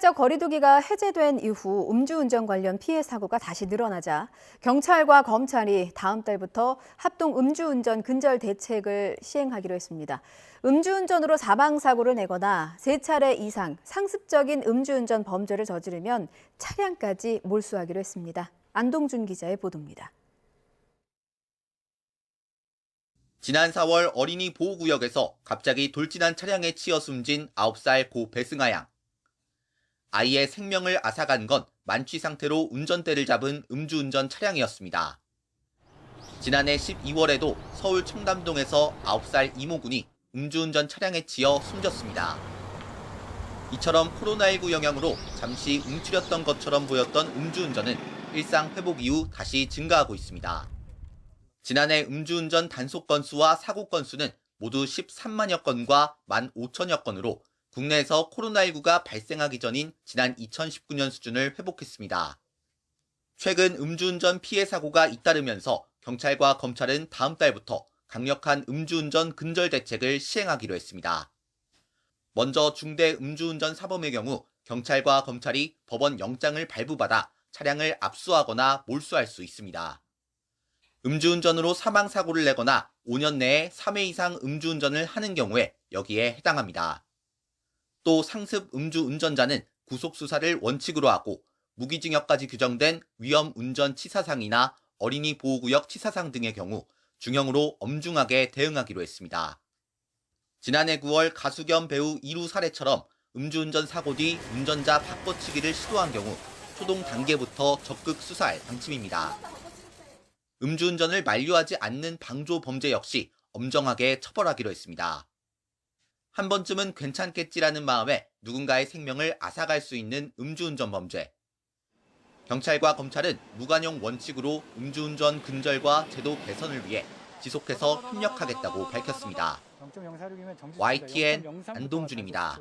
사회적 거리두기가 해제된 이후 음주운전 관련 피해 사고가 다시 늘어나자 경찰과 검찰이 다음 달부터 합동 음주운전 근절 대책을 시행하기로 했습니다. 음주운전으로 사망사고를 내거나 3차례 이상 상습적인 음주운전 범죄를 저지르면 차량까지 몰수하기로 했습니다. 안동준 기자의 보도입니다. 지난 4월 어린이 보호구역에서 갑자기 돌진한 차량에 치여 숨진 9살 고 배승아 양. 아이의 생명을 앗아간 건 만취 상태로 운전대를 잡은 음주운전 차량이었습니다. 지난해 12월에도 서울 청담동에서 9살 이모군이 음주운전 차량에 치여 숨졌습니다. 이처럼 코로나19 영향으로 잠시 움츠렸던 것처럼 보였던 음주운전은 일상 회복 이후 다시 증가하고 있습니다. 지난해 음주운전 단속 건수와 사고 건수는 모두 13만여 건과 15,000여 건으로 국내에서 코로나19가 발생하기 전인 지난 2019년 수준을 회복했습니다. 최근 음주운전 피해 사고가 잇따르면서 경찰과 검찰은 다음 달부터 강력한 음주운전 근절 대책을 시행하기로 했습니다. 먼저 중대 음주운전 사범의 경우 경찰과 검찰이 법원 영장을 발부받아 차량을 압수하거나 몰수할 수 있습니다. 음주운전으로 사망사고를 내거나 5년 내에 3회 이상 음주운전을 하는 경우에 여기에 해당합니다. 또 상습 음주운전자는 구속수사를 원칙으로 하고 무기징역까지 규정된 위험운전 치사상이나 어린이 보호구역 치사상 등의 경우 중형으로 엄중하게 대응하기로 했습니다. 지난해 9월 가수 겸 배우 이루 사례처럼 음주운전 사고 뒤 운전자 바꿔치기를 시도한 경우 초동 단계부터 적극 수사할 방침입니다. 음주운전을 만류하지 않는 방조 범죄 역시 엄정하게 처벌하기로 했습니다. 한 번쯤은 괜찮겠지라는 마음에 누군가의 생명을 앗아갈 수 있는 음주운전 범죄. 경찰과 검찰은 무관용 원칙으로 음주운전 근절과 제도 개선을 위해 지속해서 협력하겠다고 밝혔습니다. YTN 안동준입니다.